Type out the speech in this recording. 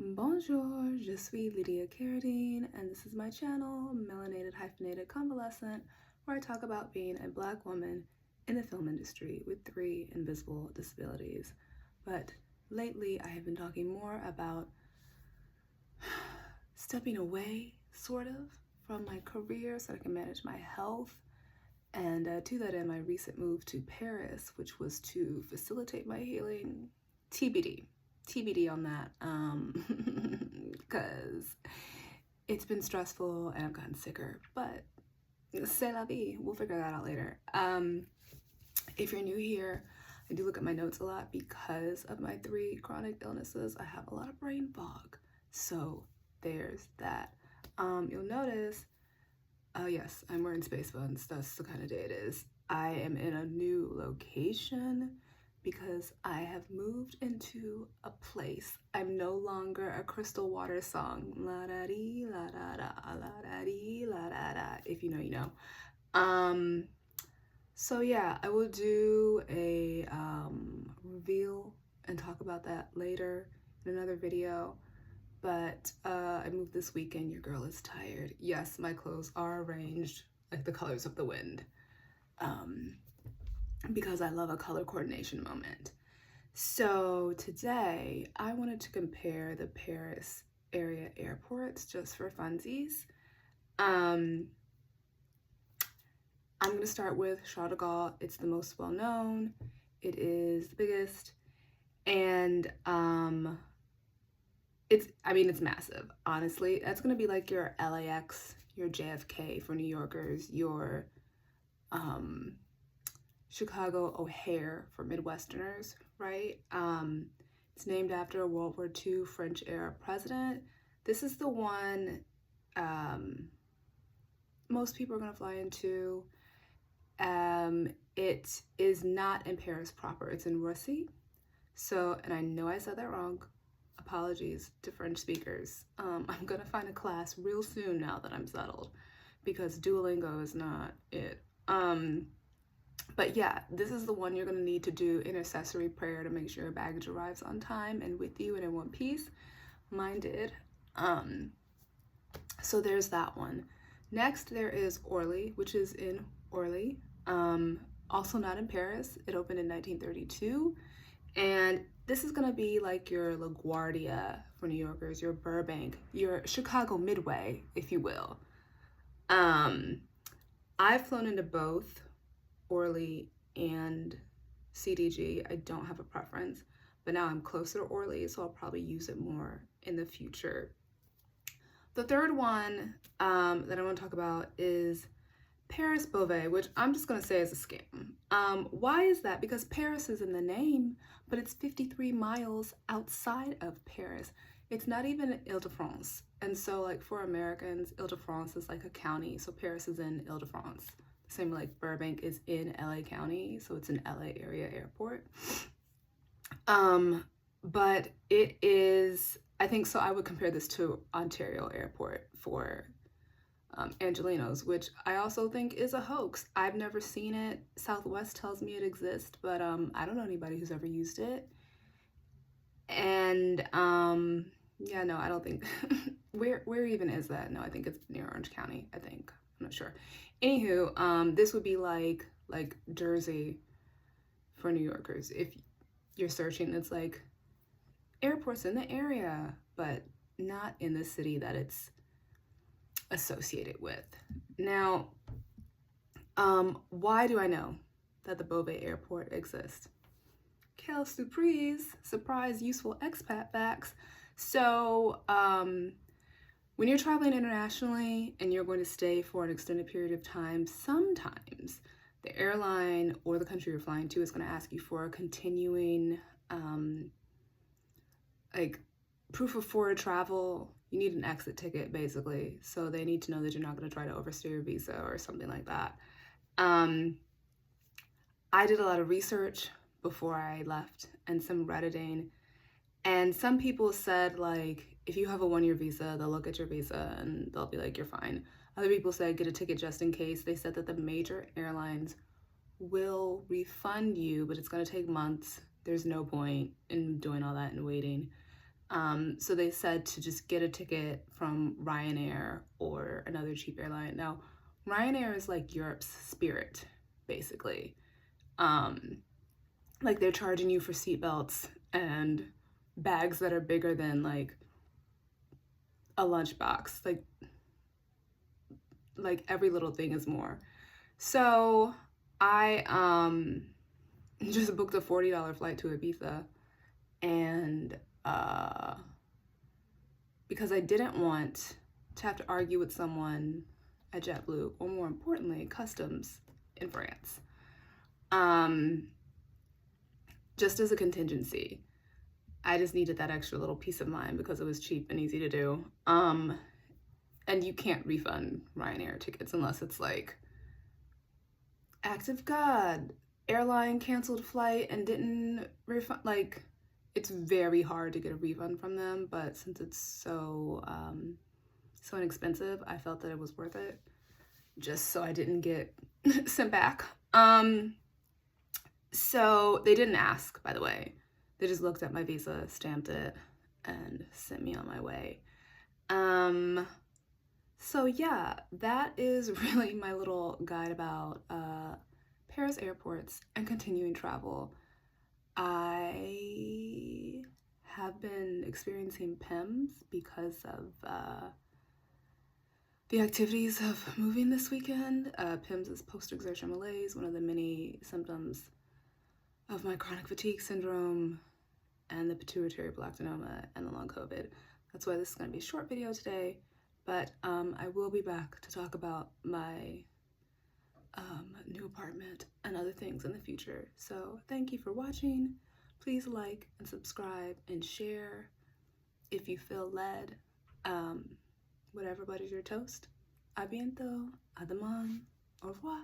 Bonjour, je suis Lydia Carradine, and this is my channel, Melanated Hyphenated Convalescent, where I talk about being a Black woman in the film industry with 3 invisible disabilities. But lately, I have been talking more about stepping away, sort of, from my career so I can manage my health. And to that end, my recent move to Paris, which was to facilitate my healing, TBD on that, because it's been stressful and I've gotten sicker, but c'est la vie, we'll figure that out later. If you're new here, I do look at my notes a lot because of my 3 chronic illnesses. I have a lot of brain fog, so there's that. You'll notice, yes, I'm wearing space buns. That's the kind of day it is. I am in a new location because I have moved into a place. I'm no longer a Crystal Waters song, la da dee, la da da, la da dee, la da da. If you know, you know. So yeah, I will do a reveal and talk about that later in another video. But I moved this weekend. Your girl is tired. Yes, my clothes are arranged like the colors of the wind. Because I love a color coordination moment. So today I wanted to compare the Paris area airports just for funsies. I'm going to start with Charles de Gaulle. It's the most well known. It is the biggest, and it's massive. Honestly, that's going to be like your LAX, your JFK for New Yorkers, your Chicago O'Hare for Midwesterners, right? It's named after a World War II French era president. This is the one most people are gonna fly into. It is not in Paris proper, it's in Roissy. So, and I know I said that wrong. Apologies to French speakers. I'm gonna find a class real soon now that I'm settled, because Duolingo is not it. But yeah, this is the one you're gonna need to do intercessory prayer to make sure your baggage arrives on time and with you and in one piece. Mine did. So there's that one. Next, there is Orly, which is in Orly. Also not in Paris. It opened in 1932. And this is gonna be like your LaGuardia for New Yorkers, your Burbank, your Chicago Midway, if you will. I've flown into both Orly and CDG. I don't have a preference, but now I'm closer to Orly, so I'll probably use it more in the future. The third one that I want to talk about is Paris Beauvais, which I'm just going to say is a scam. Why is that? Because Paris is in the name, but it's 53 miles outside of Paris. It's not even in Ile-de-France. And so like for Americans, Ile-de-France is like a county, so Paris is in Ile-de-France. Same like Burbank is in LA County, so it's an LA area airport. But it is, I think, so I would compare this to Ontario Airport for Angelenos, which I also think is a hoax. I've never seen it. Southwest tells me it exists, but I don't know anybody who's ever used it. And yeah, no, I don't think, where even is that? No, I think it's near Orange County, I think. I'm not sure. Anywho, this would be like Jersey for New Yorkers. If you're searching, it's like airports in the area, but not in the city that it's associated with. Now, why do I know that the Beauvais airport exists? Quelle surprise, surprise, useful expat facts. So, when you're traveling internationally and you're going to stay for an extended period of time, sometimes the airline or the country you're flying to is going to ask you for a continuing like proof of forward travel. You need an exit ticket basically, so they need to know that you're not going to try to overstay your visa or something like that. I did a lot of research before I left and some Redditing, and some people said like if you have a 1-year visa, they'll look at your visa and they'll be like, you're fine. Other people said get a ticket just in case. They said that the major airlines will refund you, but it's going to take months. There's no point in doing all that and waiting. So they said to just get a ticket from Ryanair or another cheap airline. Now, Ryanair is like Europe's Spirit, basically. Like they're charging you for seatbelts and bags that are bigger than like a lunchbox. Like every little thing is more. So I just booked a $40 flight to Ibiza, and because I didn't want to have to argue with someone at JetBlue, or more importantly, customs in France. Just as a contingency. I just needed that extra little peace of mind because it was cheap and easy to do. And you can't refund Ryanair tickets unless it's like, act of God, airline canceled flight and didn't refund. Like, it's very hard to get a refund from them, but since it's so inexpensive, I felt that it was worth it, just so I didn't get sent back. So they didn't ask, by the way. They just looked at my visa, stamped it, and sent me on my way. So yeah, that is really my little guide about Paris airports and continuing travel. I have been experiencing PIMS because of the activities of moving this weekend. PIMS is post-exertion malaise, one of the many symptoms of my chronic fatigue syndrome and the pituitary placenoma and the long COVID. That's why this is going to be a short video today, but I will be back to talk about my new apartment and other things in the future. So thank you for watching. Please like and subscribe and share if you feel led. Whatever butters your toast. A bientôt, a demain, au revoir.